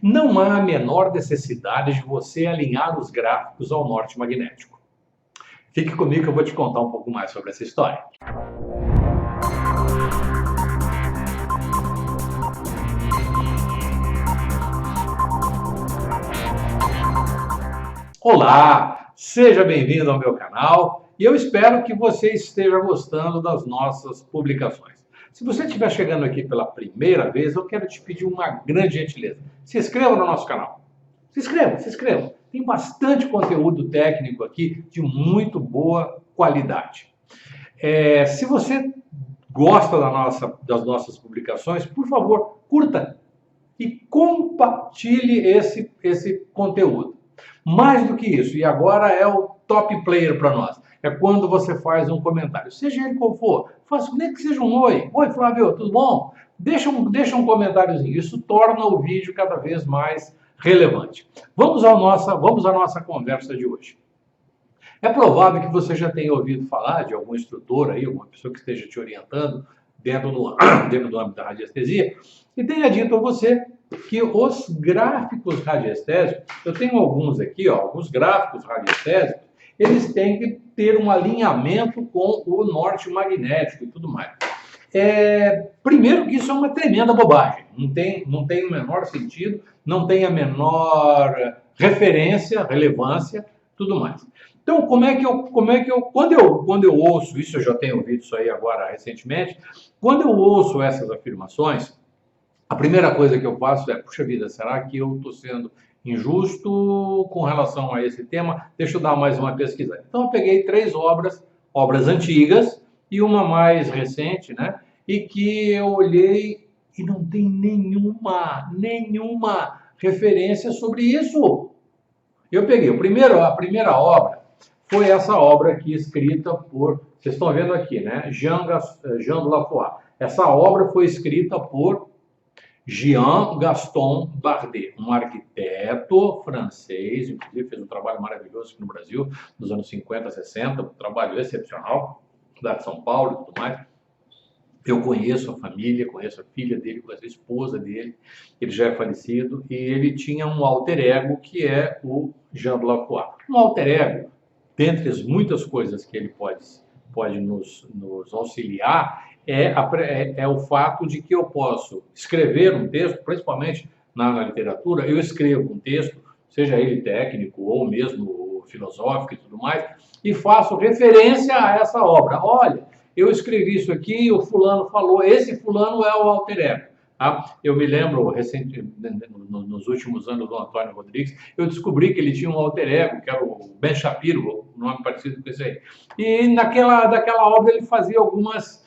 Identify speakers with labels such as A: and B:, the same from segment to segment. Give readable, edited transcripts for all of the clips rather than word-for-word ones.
A: Não há a menor necessidade de você alinhar os gráficos ao norte magnético. Fique comigo que eu vou te contar um pouco mais sobre essa história. Olá, seja bem-vindo ao meu canal e eu espero que você esteja gostando das nossas publicações. Se você estiver chegando aqui pela primeira vez, eu quero te pedir uma grande gentileza. Se inscreva no nosso canal. Se inscreva, se inscreva. Tem bastante conteúdo técnico aqui de muito boa qualidade. Se você gosta das nossas publicações, por favor, curta e compartilhe esse conteúdo. Mais do que isso, e agora é o top player para nós, é quando você faz um comentário, seja ele qual for, faça nem que seja um oi. Oi, Flávio, tudo bom? Deixa um comentáriozinho, isso torna o vídeo cada vez mais relevante. Vamos à nossa conversa de hoje. É provável que você já tenha ouvido falar de algum instrutor aí, alguma pessoa que esteja te orientando dentro do âmbito da radiestesia, e tenha dito a você que os gráficos radiestésicos, eu tenho alguns aqui, ó, alguns gráficos radiestésicos, eles têm que ter um alinhamento com o norte magnético e tudo mais. Primeiro que isso é uma tremenda bobagem, não tem o menor sentido, não tem a menor referência, relevância, tudo mais. Então, quando eu ouço isso, eu já tenho ouvido isso aí agora recentemente, quando eu ouço essas afirmações, a primeira coisa que eu faço é, puxa vida, será que eu estou sendo injusto com relação a esse tema? Deixa eu dar mais uma pesquisa. Então, eu peguei 3 obras antigas e uma mais recente, né? E que eu olhei e não tem nenhuma referência sobre isso. Eu peguei a primeira obra foi essa obra aqui escrita por, vocês estão vendo aqui, né? Jean de Laffois. Essa obra foi escrita por Jean Gaston Bardet, um arquiteto francês, inclusive fez um trabalho maravilhoso aqui no Brasil, nos anos 50, 60, um trabalho excepcional, da de São Paulo e tudo mais. Eu conheço a família, conheço a filha dele, conheço a esposa dele, ele já é falecido, e ele tinha um alter ego que é o Jean de Laffois. Um alter ego, dentre as muitas coisas que ele pode nos auxiliar, é o fato de que eu posso escrever um texto, principalmente na literatura, eu escrevo um texto, seja ele técnico ou mesmo filosófico e tudo mais, e faço referência a essa obra. Olha, eu escrevi isso aqui, o fulano falou, esse fulano é o alter ego. Tá? Eu me lembro, nos últimos anos do Antônio Rodrigues, eu descobri que ele tinha um alter ego, que era o Ben Shapiro, um nome parecido com esse aí. E daquela obra ele fazia alguns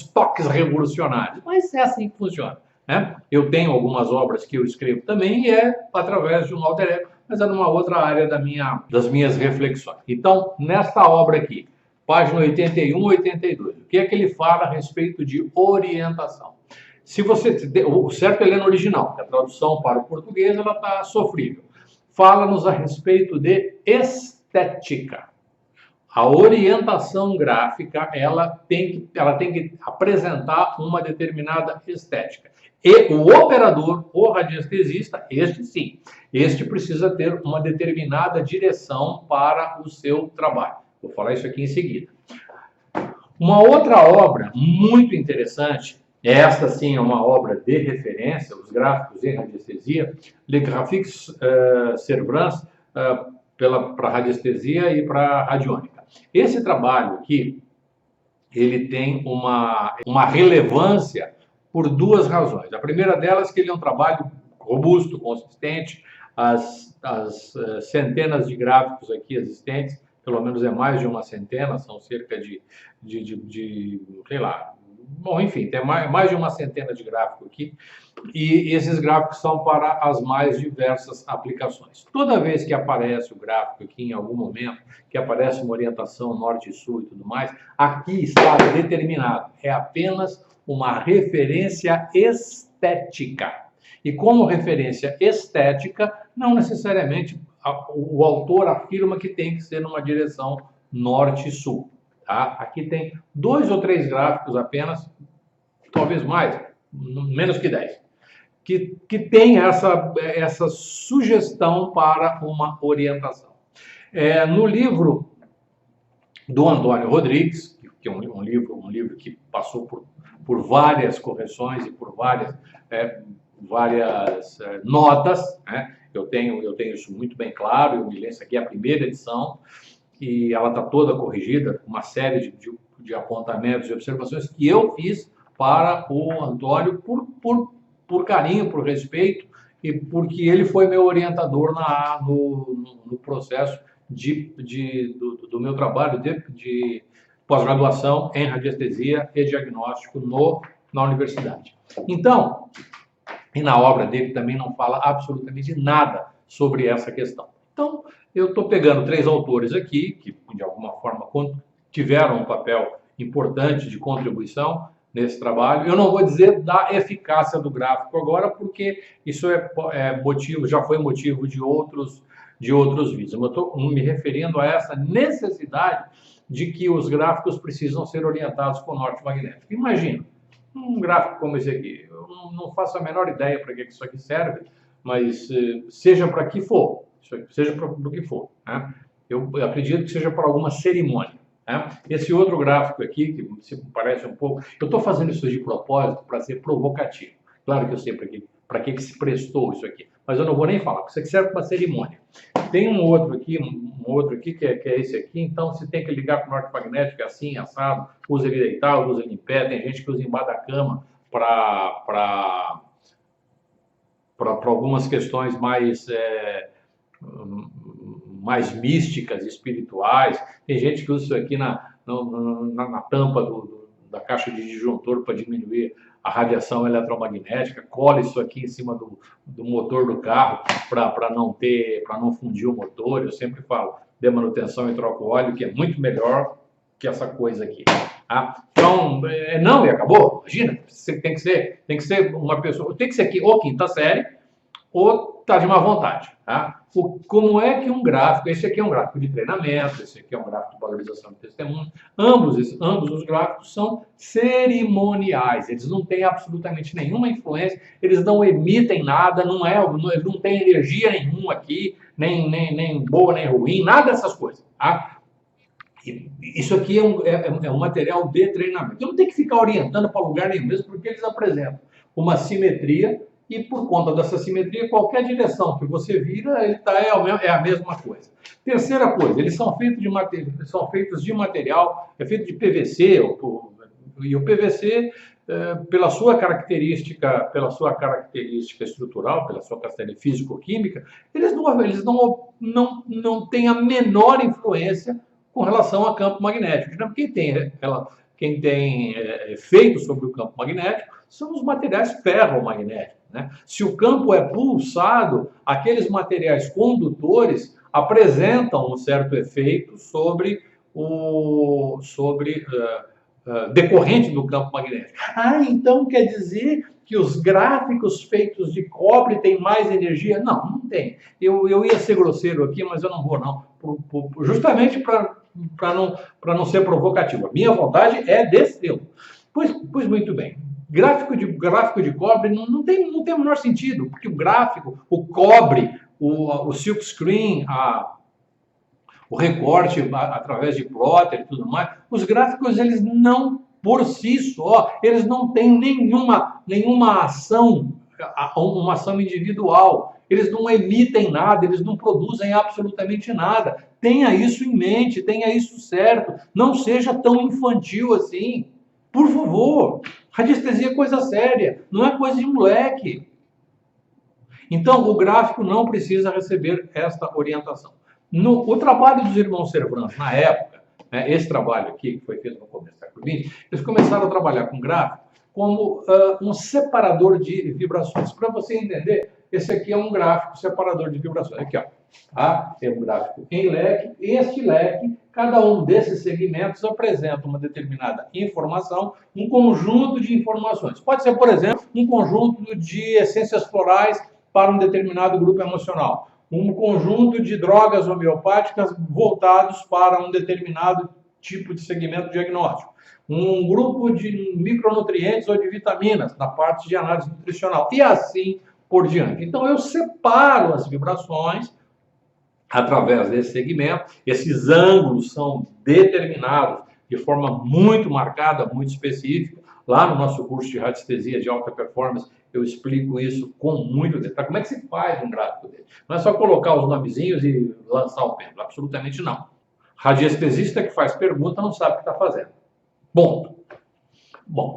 A: toques revolucionários. Mas é assim que funciona. Né? Eu tenho algumas obras que eu escrevo também e é através de um alter ego, mas é numa outra área das minhas reflexões. Então, nesta obra aqui, página 81 e 82. O que é que ele fala a respeito de orientação? O certo ele é no original, a tradução para o português ela está sofrível. Fala-nos a respeito de estética. A orientação gráfica ela tem que apresentar uma determinada estética. E o operador, o radiestesista, este precisa ter uma determinada direção para o seu trabalho. Vou falar isso aqui em seguida. Uma outra obra muito interessante, esta sim é uma obra de referência, os gráficos em radiestesia, Les Graphiques Cerebrans para radiestesia e para radiônica. Esse trabalho aqui, ele tem uma relevância por 2 razões. A primeira delas é que ele é um trabalho robusto, consistente, as centenas de gráficos aqui existentes, pelo menos é mais de uma centena, são cerca de sei lá, bom, enfim, tem mais de uma centena de gráficos aqui, e esses gráficos são para as mais diversas aplicações. Toda vez que aparece o gráfico aqui, em algum momento, que aparece uma orientação norte e sul e tudo mais, aqui está determinado, é apenas uma referência estética. E como referência estética, não necessariamente o autor afirma que tem que ser numa direção norte e sul. Tá? Aqui tem 2 ou 3 gráficos apenas, talvez mais, menos que 10, que tem essa sugestão para uma orientação. No livro do Antônio Rodrigues, que é um livro que passou por várias correções e por várias notas, né? Eu tenho isso muito bem claro. Eu me lembro, essa aqui é a primeira edição e ela está toda corrigida, com uma série de apontamentos e observações que eu fiz para o Antônio por carinho, por respeito e porque ele foi meu orientador no processo do meu trabalho de pós-graduação em radiestesia e diagnóstico na universidade. Então, e na obra dele também não fala absolutamente nada sobre essa questão. Então, eu estou pegando 3 autores aqui, que de alguma forma tiveram um papel importante de contribuição nesse trabalho. Eu não vou dizer da eficácia do gráfico agora, porque isso já foi motivo de outros vídeos. Eu estou me referindo a essa necessidade de que os gráficos precisam ser orientados com o norte magnético. Imagina, um gráfico como esse aqui. Eu não faço a menor ideia para que isso aqui serve, mas seja para que for, seja para o que for, né? Eu acredito que seja para alguma cerimônia. Né? Esse outro gráfico aqui, que se parece um pouco... Eu estou fazendo isso de propósito para ser provocativo. Claro que eu sei para que se prestou isso aqui, mas eu não vou nem falar, porque isso aqui serve para cerimônia. Tem um outro aqui que é esse aqui, então se tem que ligar com o norte magnético, é assim, assado, usa ele deitado, usa ele em pé, tem gente que usa embaixo da cama para algumas questões mais místicas, espirituais. Tem gente que usa isso aqui na tampa da caixa de disjuntor para diminuir a radiação eletromagnética, cola isso aqui em cima do motor do carro para não fundir o motor. Eu sempre falo, dê manutenção e troca o óleo, que é muito melhor que essa coisa aqui. Tá? Então, não, e acabou. Imagina, tem que ser uma pessoa, tem que ser aqui ou quinta série, ou tá de má vontade. Tá? Como é que um gráfico, esse aqui é um gráfico de treinamento, esse aqui é um gráfico de valorização de testemunho, ambos os gráficos são cerimoniais, eles não têm absolutamente nenhuma influência, eles não emitem nada, não tem energia nenhuma aqui, nem boa, nem ruim, nada dessas coisas. Tá? Isso aqui é um material de treinamento. Eu não tenho que ficar orientando para lugar nenhum mesmo, porque eles apresentam uma simetria e, por conta dessa simetria, qualquer direção que você vira, é a mesma coisa. Terceira coisa, eles são feitos de material, é feito de PVC, e o PVC, pela sua característica estrutural, pela sua característica físico-química, eles não têm a menor influência com relação a campo magnético. Quem tem efeito sobre o campo magnético são os materiais ferromagnéticos. Né? Se o campo é pulsado, aqueles materiais condutores apresentam um certo efeito decorrente do campo magnético. Então quer dizer que os gráficos feitos de cobre têm mais energia? Não tem. Eu ia ser grosseiro aqui, mas eu não vou não, justamente para não ser provocativo. A minha vontade é descê-lo. Pois muito bem. Gráfico de cobre não tem o menor sentido, porque o gráfico, o cobre, o silkscreen, o recorte através de plotter e tudo mais, os gráficos, eles não, por si só, eles não têm nenhuma ação, uma ação individual. Eles não emitem nada, eles não produzem absolutamente nada. Tenha isso em mente, tenha isso certo. Não seja tão infantil assim. Por favor, radiestesia é coisa séria, não é coisa de moleque. Então, o gráfico não precisa receber esta orientação. O trabalho dos irmãos Cervrans, na época, né, esse trabalho aqui, que foi feito no começo do século XX, eles começaram a trabalhar com gráfico como um separador de vibrações. Para você entender, esse aqui é um gráfico separador de vibrações. Aqui, ó. Tá? É um gráfico em leque. Este leque, cada um desses segmentos apresenta uma determinada informação, um conjunto de informações. Pode ser, por exemplo, um conjunto de essências florais para um determinado grupo emocional. Um conjunto de drogas homeopáticas voltados para um determinado tipo de segmento diagnóstico. um grupo de micronutrientes ou de vitaminas na parte de análise nutricional e assim por diante. Então eu separo as vibrações através desse segmento, esses ângulos são determinados de forma muito marcada, muito específica. Lá no nosso curso de radiestesia de alta performance, eu explico isso com muito detalhe. Como é que se faz um gráfico dele? Não é só colocar os nomezinhos e lançar o pêndulo, absolutamente não. Radiestesista que faz pergunta não sabe o que está fazendo. Bom,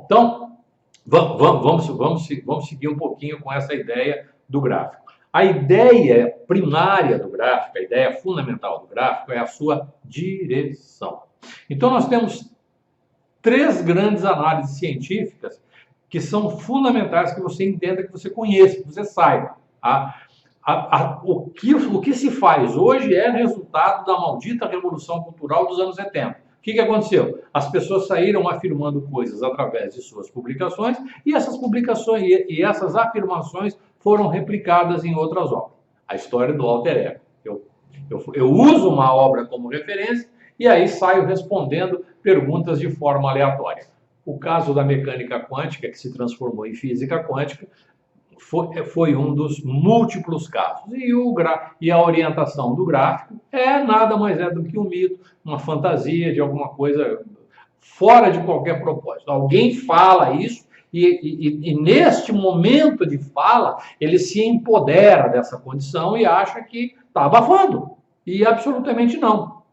A: então, vamos seguir um pouquinho com essa ideia do gráfico. A ideia primária do gráfico, a ideia fundamental do gráfico é a sua direção. Então, nós temos 3 grandes análises científicas que são fundamentais que você entenda, que você conheça, que você saiba. O que se faz hoje é resultado da maldita Revolução Cultural dos anos 70. O que aconteceu? As pessoas saíram afirmando coisas através de suas publicações e essas publicações e essas afirmações foram replicadas em outras obras. A história do alter ego. Eu uso uma obra como referência e aí saio respondendo perguntas de forma aleatória. O caso da mecânica quântica, que se transformou em física quântica, foi um dos múltiplos casos. E a orientação do gráfico nada mais do que um mito, uma fantasia de alguma coisa fora de qualquer propósito. Alguém fala isso e neste momento de fala, ele se empodera dessa condição e acha que está abafando. E absolutamente não.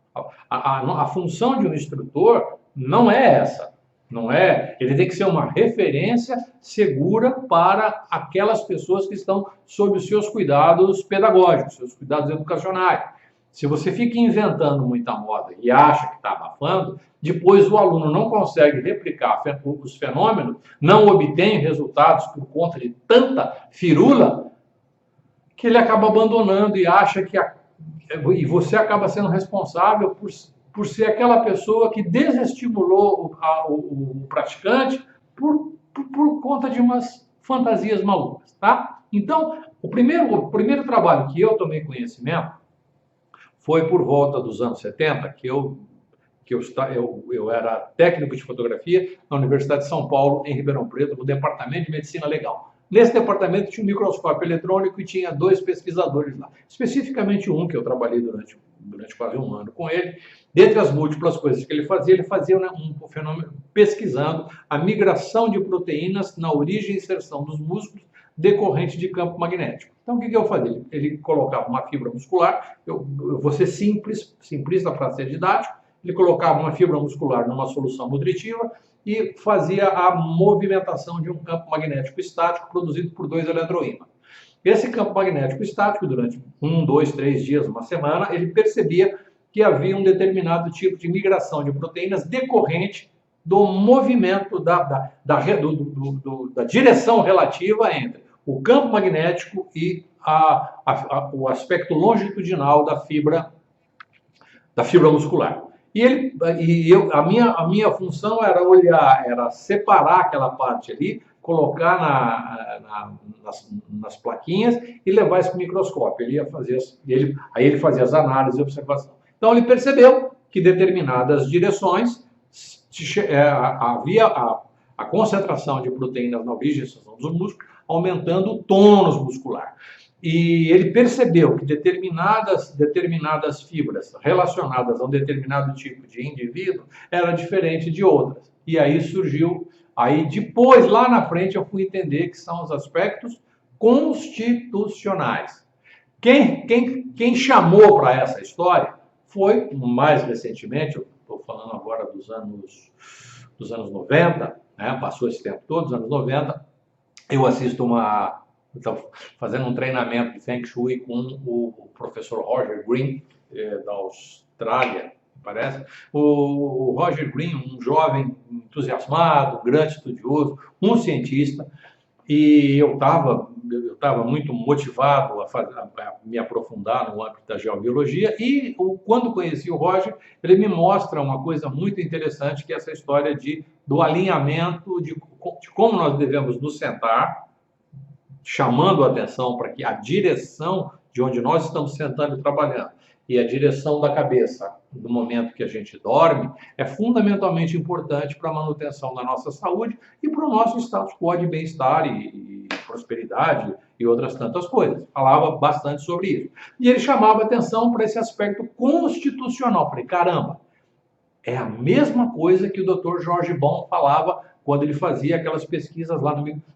A: A função de um instrutor não é essa. Não é? Ele tem que ser uma referência segura para aquelas pessoas que estão sob os seus cuidados pedagógicos, seus cuidados educacionais. Se você fica inventando muita moda e acha que está abafando, depois o aluno não consegue replicar os fenômenos, não obtém resultados por conta de tanta firula, que ele acaba abandonando e acha que... E você acaba sendo responsável por ser aquela pessoa que desestimulou o praticante por conta de umas fantasias malucas, tá? Então, o primeiro trabalho que eu tomei conhecimento foi por volta dos anos 70, que eu era técnico de fotografia na Universidade de São Paulo, em Ribeirão Preto, no Departamento de Medicina Legal. Nesse departamento tinha um microscópio eletrônico e tinha 2 pesquisadores lá. Especificamente um, que eu trabalhei durante quase um ano com ele. Dentre as múltiplas coisas que ele fazia um fenômeno pesquisando a migração de proteínas na origem e inserção dos músculos decorrente de campo magnético. Então, o que eu fazia? Ele colocava uma fibra muscular, eu vou ser simplista para ser didático, ele colocava uma fibra muscular numa solução nutritiva e fazia a movimentação de um campo magnético estático produzido por 2 eletroímãs. Esse campo magnético estático, durante 1, 2, 3 dias, uma semana, ele percebia que havia um determinado tipo de migração de proteínas decorrente do movimento da direção relativa entre o campo magnético e o aspecto longitudinal da fibra muscular. A minha função era olhar, era separar aquela parte ali, colocar nas plaquinhas e levar isso para o microscópio. Aí ele fazia as análises e observação. Então ele percebeu que determinadas direções havia a concentração de proteínas na origem dos músculos, aumentando o tônus muscular. E ele percebeu que determinadas fibras relacionadas a um determinado tipo de indivíduo era diferente de outras. E aí surgiu, depois, lá na frente, eu fui entender que são os aspectos constitucionais. Quem chamou para essa história foi, mais recentemente, eu estou falando agora dos anos 90, né? Passou esse tempo todo, dos anos 90, eu assisto estou fazendo um treinamento de Feng Shui com o professor Roger Green, da Austrália, parece. O Roger Green, um jovem entusiasmado, grande estudioso, um cientista, e eu estava muito motivado a me aprofundar no âmbito da geobiologia, e quando conheci o Roger, ele me mostra uma coisa muito interessante, que é essa história do alinhamento, de como nós devemos nos sentar, chamando a atenção para que a direção de onde nós estamos sentando e trabalhando e a direção da cabeça no momento que a gente dorme é fundamentalmente importante para a manutenção da nossa saúde e para o nosso status quo de bem-estar e prosperidade e outras tantas coisas. Falava bastante sobre isso. E ele chamava atenção para esse aspecto constitucional. Falei, caramba, é a mesma coisa que o Dr. Jorge Bon falava quando ele fazia aquelas pesquisas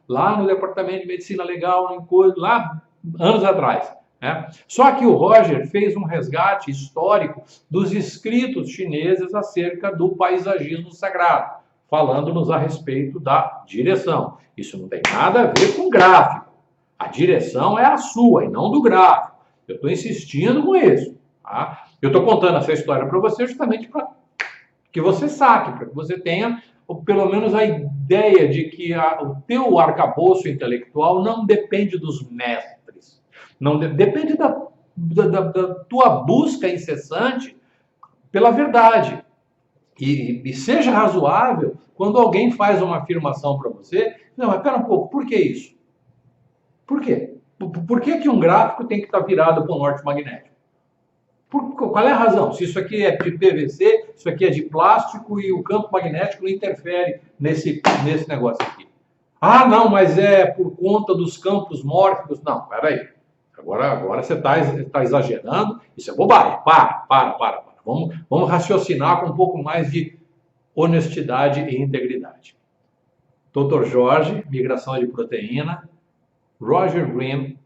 A: lá no Departamento de Medicina Legal, lá anos atrás. Né? Só que o Roger fez um resgate histórico dos escritos chineses acerca do paisagismo sagrado, falando-nos a respeito da direção. Isso não tem nada a ver com gráfico. A direção é a sua e não do gráfico. Eu estou insistindo com isso. Tá? Eu estou contando essa história para você justamente para que você saque, para que você tenha pelo menos a ideia de que o teu arcabouço intelectual não depende dos mestres, não depende da tua busca incessante pela verdade. E seja razoável quando alguém faz uma afirmação para você. Não, mas pera um pouco, por que isso? Por quê? Por que um gráfico tem que estar virado para o norte magnético? Qual é a razão? Se isso aqui é de PVC, isso aqui é de plástico e o campo magnético não interfere nesse negócio aqui. Ah, não, mas é por conta dos campos mórficos. Não, peraí. Agora você está exagerando. Isso é bobagem. Para. Vamos raciocinar com um pouco mais de honestidade e integridade. Dr. Jorge, migração de proteína. Roger Green,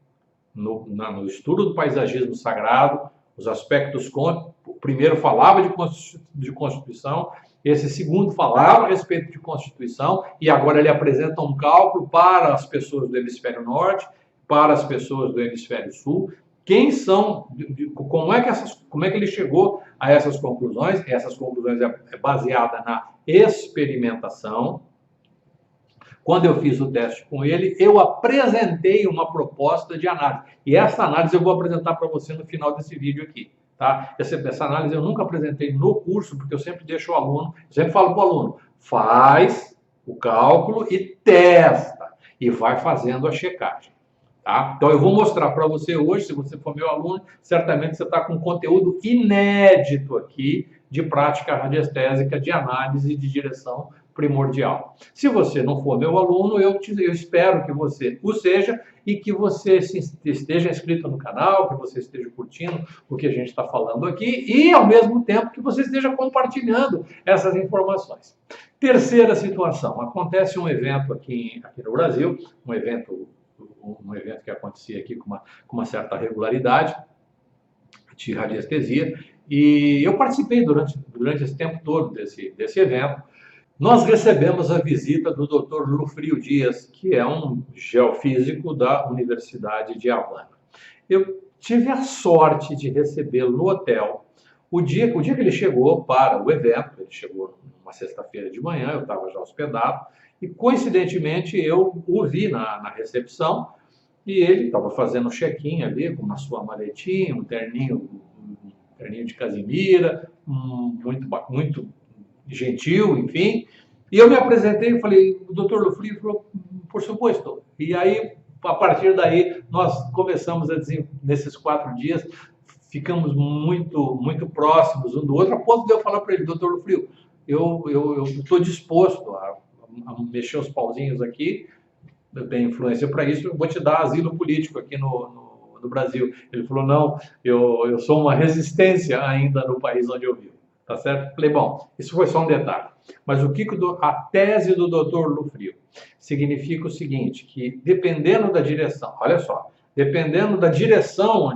A: no estudo do paisagismo sagrado, os aspectos, o primeiro falava de Constituição, esse segundo falava a respeito de Constituição, e agora ele apresenta um cálculo para as pessoas do hemisfério norte, para as pessoas do hemisfério sul. Quem são, como é que ele chegou a essas conclusões? Essas conclusões é baseada na experimentação. Quando eu fiz o teste com ele, eu apresentei uma proposta de análise. E essa análise eu vou apresentar para você no final desse vídeo aqui. Tá? Essa análise eu nunca apresentei no curso, porque eu sempre deixo o aluno, eu sempre falo para o aluno, faz o cálculo e testa. E vai fazendo a checagem. Tá? Então eu vou mostrar para você hoje, se você for meu aluno, certamente você está com conteúdo inédito aqui de prática radiestésica, de análise de direção primordial. Se você não for meu aluno, eu espero que você o seja e que você esteja inscrito no canal, que você esteja curtindo o que a gente está falando aqui e, ao mesmo tempo, que você esteja compartilhando essas informações. Terceira situação, acontece um evento aqui no Brasil, um evento que acontecia aqui com uma certa regularidade de radiestesia, e eu participei durante esse tempo todo desse evento. Nós recebemos a visita do Dr. Lufrio Dias, que é um geofísico da Universidade de Havana. Eu tive a sorte de recebê-lo no hotel. O dia que ele chegou para o evento, ele chegou numa sexta-feira de manhã, eu estava já hospedado, e coincidentemente eu o vi na recepção, e ele estava fazendo um check-in ali com uma sua maletinha, um terninho de casimira, muito gentil, enfim. E eu me apresentei e falei, o doutor Lufrio falou, por suposto. E aí, a partir daí, nós começamos nesses 4 dias, ficamos muito próximos um do outro, a ponto de eu falar para ele, doutor Lufrio, eu estou disposto a mexer os pauzinhos aqui, eu tenho influência para isso, eu vou te dar asilo político aqui no Brasil. Ele falou, não, eu sou uma resistência ainda no país onde eu vivo. Tá certo? Falei, bom, isso foi só um detalhe. Mas a tese do Dr. Lufrio significa o seguinte, que dependendo da direção, olha só, dependendo da direção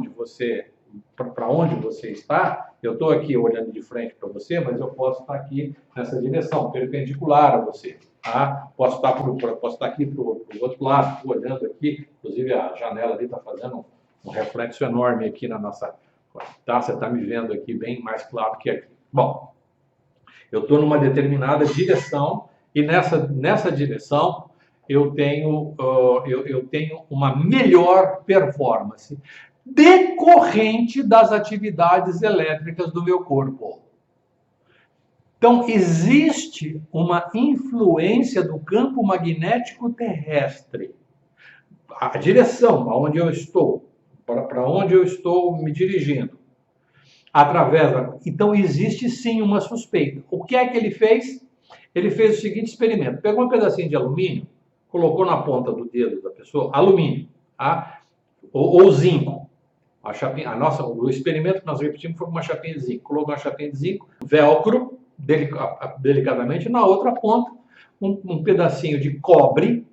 A: para onde você está, eu estou aqui olhando de frente para você, mas eu posso estar aqui nessa direção, perpendicular a você. Tá? Posso estar aqui para o outro lado, estou olhando aqui, inclusive a janela ali está fazendo um reflexo enorme aqui na nossa... Tá? Você está me vendo aqui bem mais claro que aqui. Bom, eu estou numa determinada direção e nessa direção eu tenho uma melhor performance decorrente das atividades elétricas do meu corpo. Então, existe uma influência do campo magnético terrestre. A direção aonde eu estou, para onde eu estou me dirigindo, Então, existe sim uma suspeita. O que é que ele fez? Ele fez o seguinte experimento. Pegou um pedacinho de alumínio, colocou na ponta do dedo da pessoa, alumínio, tá? Ou zinco. O experimento que nós repetimos foi com uma chapinha de zinco. Colocou uma chapinha de zinco, velcro, delicadamente, na outra ponta, um pedacinho de cobre,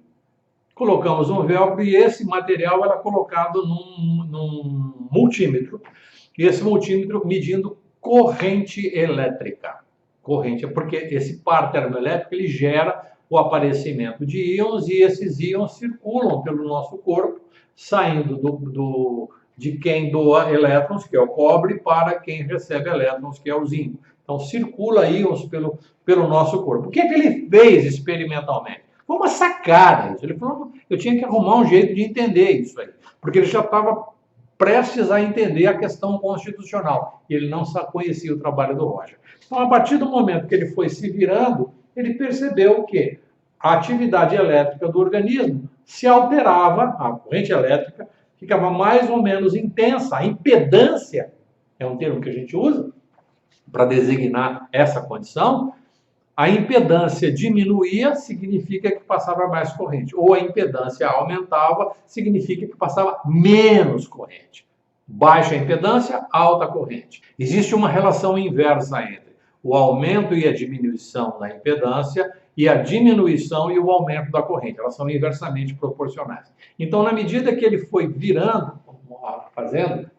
A: colocamos um velcro e esse material era colocado num multímetro. E esse multímetro medindo corrente elétrica. Corrente, porque esse par termoelétrico ele gera o aparecimento de íons e esses íons circulam pelo nosso corpo, saindo de quem doa elétrons, que é o cobre, para quem recebe elétrons, que é o zinco. Então, circula íons pelo nosso corpo. O que é que ele fez experimentalmente? Foi uma sacada isso. Ele falou, eu tinha que arrumar um jeito de entender isso aí, porque ele já estava prestes a entender a questão constitucional. E ele não conhecia o trabalho do Roger. Então, a partir do momento que ele foi se virando, ele percebeu que a atividade elétrica do organismo se alterava, a corrente elétrica ficava mais ou menos intensa. A impedância é um termo que a gente usa para designar essa condição. A impedância diminuía, significa que passava mais corrente. Ou a impedância aumentava, significa que passava menos corrente. Baixa impedância, alta corrente. Existe uma relação inversa entre o aumento e a diminuição da impedância e a diminuição e o aumento da corrente. Elas são inversamente proporcionais. Então, na medida que ele foi virando, fazendo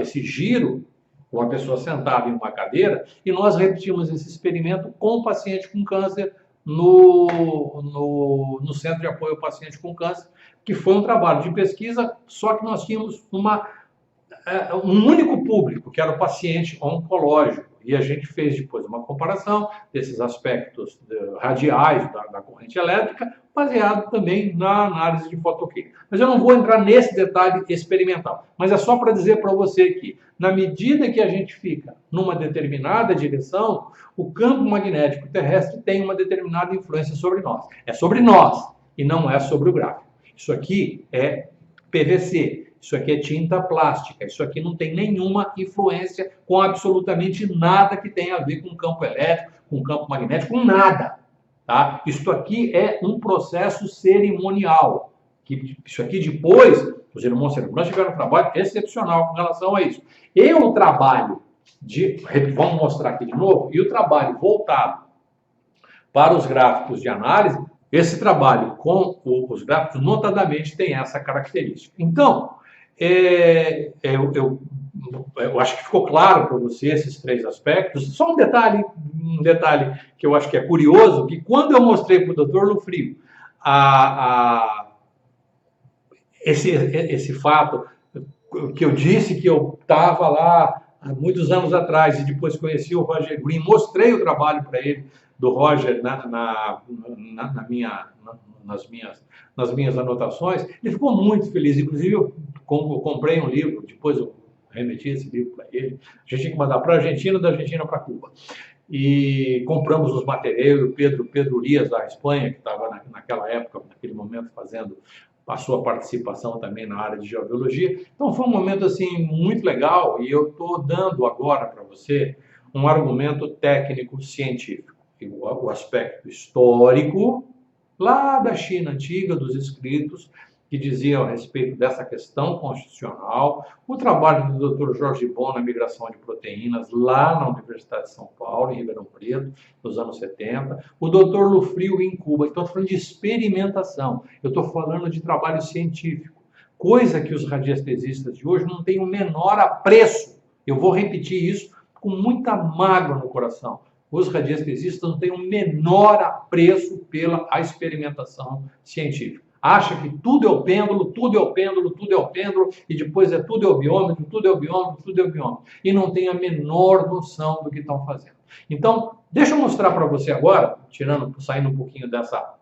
A: esse giro, uma pessoa sentada em uma cadeira, e nós repetimos esse experimento com o paciente com câncer no Centro de Apoio ao Paciente com Câncer, que foi um trabalho de pesquisa, só que nós tínhamos um único público, que era o paciente oncológico, e a gente fez depois uma comparação desses aspectos radiais da corrente elétrica, baseado também na análise de fotoquímica. Mas eu não vou entrar nesse detalhe experimental, mas é só para dizer para você que, na medida que a gente fica numa determinada direção, o campo magnético terrestre tem uma determinada influência sobre nós. É sobre nós e não é sobre o gráfico. Isso aqui é PVC. Isso aqui é tinta plástica, isso aqui não tem nenhuma influência com absolutamente nada que tenha a ver com campo elétrico, com campo magnético, com nada. Tá? Isso aqui é um processo cerimonial. Isso aqui depois, os irmãos cerimoniais tiveram um trabalho excepcional com relação a isso. E o trabalho vamos mostrar aqui de novo, e o trabalho voltado para os gráficos de análise, esse trabalho com os gráficos notadamente tem essa característica. Então, eu acho que ficou claro para você esses três aspectos. Só um detalhe que eu acho que é curioso, que quando eu mostrei para o Dr. Lufrio esse fato, que eu disse que eu estava lá há muitos anos atrás e depois conheci o Roger Green, mostrei o trabalho para ele, do Roger, nas minhas anotações, ele ficou muito feliz. Inclusive, eu comprei um livro, depois eu remeti esse livro para ele. A gente tinha que mandar para a Argentina, da Argentina para Cuba. E compramos os materiais, o Pedro Urias, da Espanha, que estava naquela época, naquele momento, fazendo a sua participação também na área de geobiologia. Então, foi um momento assim muito legal, e eu estou dando agora para você um argumento técnico-científico. O aspecto histórico, lá da China antiga, dos escritos, que diziam a respeito dessa questão constitucional, o trabalho do Dr. Jorge Bon na migração de proteínas, lá na Universidade de São Paulo, em Ribeirão Preto, nos anos 70, o Dr. Lufrio em Cuba. Então, estou falando de experimentação, eu estou falando de trabalho científico, coisa que os radiestesistas de hoje não têm o menor apreço. Eu vou repetir isso com muita mágoa no coração. Os radiestesistas não têm o menor apreço pela experimentação científica. Acha que tudo é o pêndulo, tudo é o pêndulo, tudo é o pêndulo, e depois tudo é o biômetro, tudo é o biômetro, tudo é o biômetro. E não tem a menor noção do que estão fazendo. Então, deixa eu mostrar para você agora, saindo um pouquinho dessa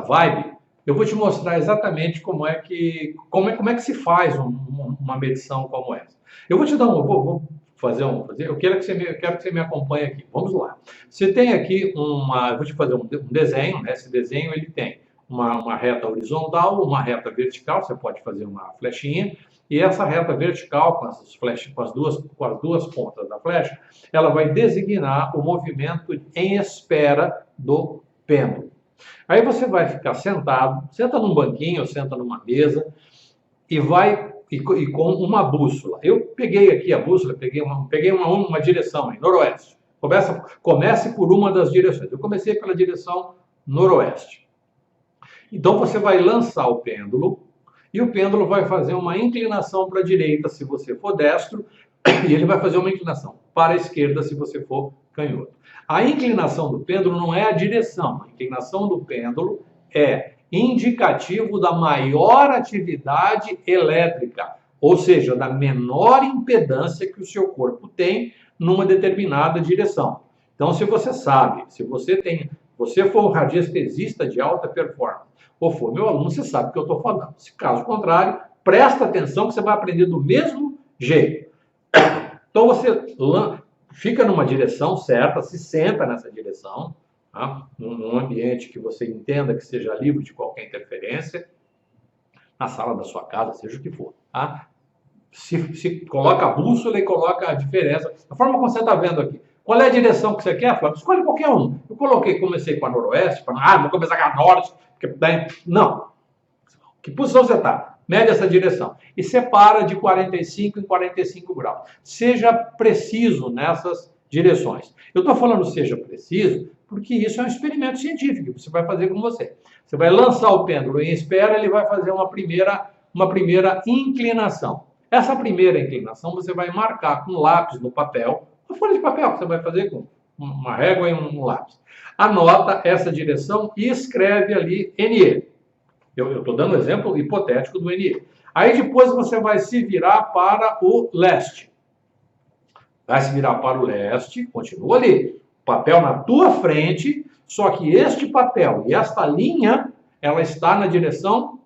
A: vibe, eu vou te mostrar exatamente como é que se faz uma medição como essa. Eu vou te dar eu quero que você me acompanhe aqui. Vamos lá. Você tem aqui eu vou te fazer um desenho, né? Esse desenho ele tem uma reta horizontal, uma reta vertical, você pode fazer uma flechinha, e essa reta vertical, com as duas pontas da flecha, ela vai designar o movimento em espera do pêndulo. Aí você vai ficar sentado, senta num banquinho, senta numa mesa, e com uma bússola. Eu peguei aqui a bússola, peguei uma direção, em noroeste. Comece por uma das direções. Eu comecei pela direção noroeste. Então você vai lançar o pêndulo, e o pêndulo vai fazer uma inclinação para a direita se você for destro, e ele vai fazer uma inclinação para a esquerda se você for canhoto. A inclinação do pêndulo não é a direção, a inclinação do pêndulo é indicativo da maior atividade elétrica, ou seja, da menor impedância que o seu corpo tem numa determinada direção. Então, se você sabe, se você for um radiestesista de alta performance, ou for meu aluno, você sabe o que eu estou falando. Se caso contrário, presta atenção que você vai aprender do mesmo jeito. Então, você fica numa direção certa, se senta nessa direção, tá? Num ambiente que você entenda que seja livre de qualquer interferência, na sala da sua casa, seja o que for. Tá? Se coloca a bússola e coloca a diferença. Da forma como você está vendo aqui. Qual é a direção que você quer, Flávio? Escolhe qualquer um. Eu comecei com a noroeste, vou começar com a norte. Não. Que posição você está? Mede essa direção. E separa de 45 em 45 graus. Seja preciso nessas direções. Eu estou falando seja preciso, porque isso é um experimento científico que você vai fazer com você. Você vai lançar o pêndulo em espera, ele vai fazer uma primeira inclinação. Essa primeira inclinação você vai marcar com lápis no papel, uma folha de papel que você vai fazer com uma régua e um lápis. Anota essa direção e escreve ali NE. Eu estou dando um exemplo hipotético do NE. Aí depois você vai se virar para o leste. Vai se virar para o leste, continua ali. Papel na tua frente, só que este papel e esta linha, ela está na direção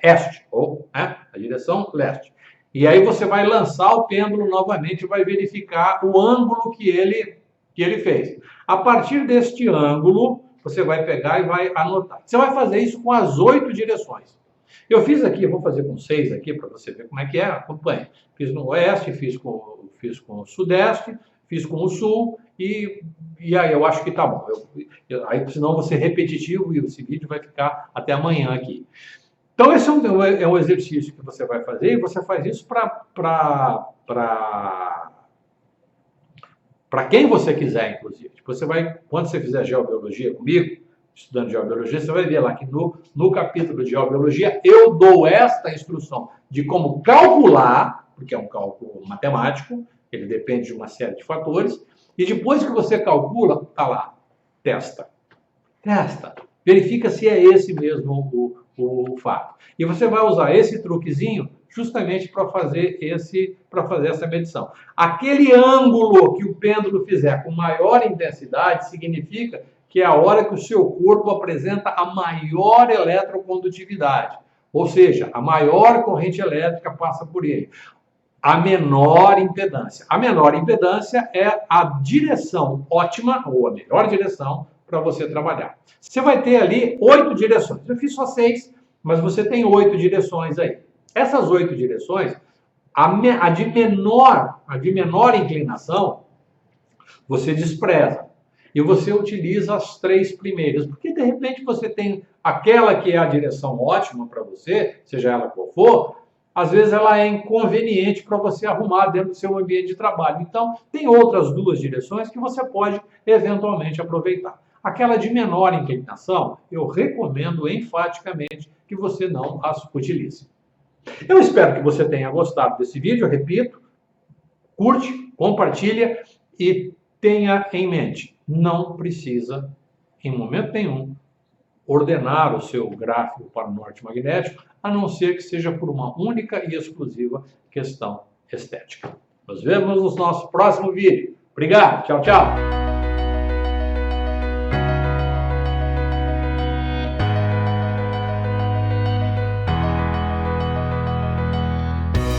A: este, ou na direção leste. E aí você vai lançar o pêndulo novamente e vai verificar o ângulo que ele fez. A partir deste ângulo, você vai pegar e vai anotar. Você vai fazer isso com as 8 direções. Eu fiz aqui, eu vou fazer com 6 aqui para você ver como é que é, acompanha. Fiz no oeste, fiz com o sudeste, fiz com o sul e aí eu acho que tá bom. Aí senão vou ser repetitivo e esse vídeo vai ficar até amanhã aqui. Então esse é um exercício que você vai fazer e você faz isso para quem você quiser, inclusive. Você vai, quando você fizer geobiologia comigo, estudando geobiologia, você vai ver lá que no capítulo de geobiologia eu dou esta instrução de como calcular, porque é um cálculo matemático, ele depende de uma série de fatores, e depois que você calcula, tá lá, testa, verifica se é esse mesmo o fato. E você vai usar esse truquezinho justamente para fazer essa medição. Aquele ângulo que o pêndulo fizer com maior intensidade significa que é a hora que o seu corpo apresenta a maior eletrocondutividade, ou seja, a maior corrente elétrica passa por ele. A menor impedância. A menor impedância é a direção ótima, ou a melhor direção, para você trabalhar. Você vai ter ali 8 direções. Eu fiz só 6, mas você tem 8 direções aí. Essas 8 direções, a de menor inclinação, você despreza. E você utiliza as 3 primeiras. Porque, de repente, você tem aquela que é a direção ótima para você, seja ela qual for, às vezes ela é inconveniente para você arrumar dentro do seu ambiente de trabalho. Então, tem outras 2 direções que você pode, eventualmente, aproveitar. Aquela de menor inclinação, eu recomendo enfaticamente que você não as utilize. Eu espero que você tenha gostado desse vídeo, eu repito, curte, compartilha e tenha em mente, não precisa, em momento nenhum, ordenar o seu gráfico para o norte magnético, a não ser que seja por uma única e exclusiva questão estética. Nos vemos no nosso próximo vídeo. Obrigado, tchau, tchau.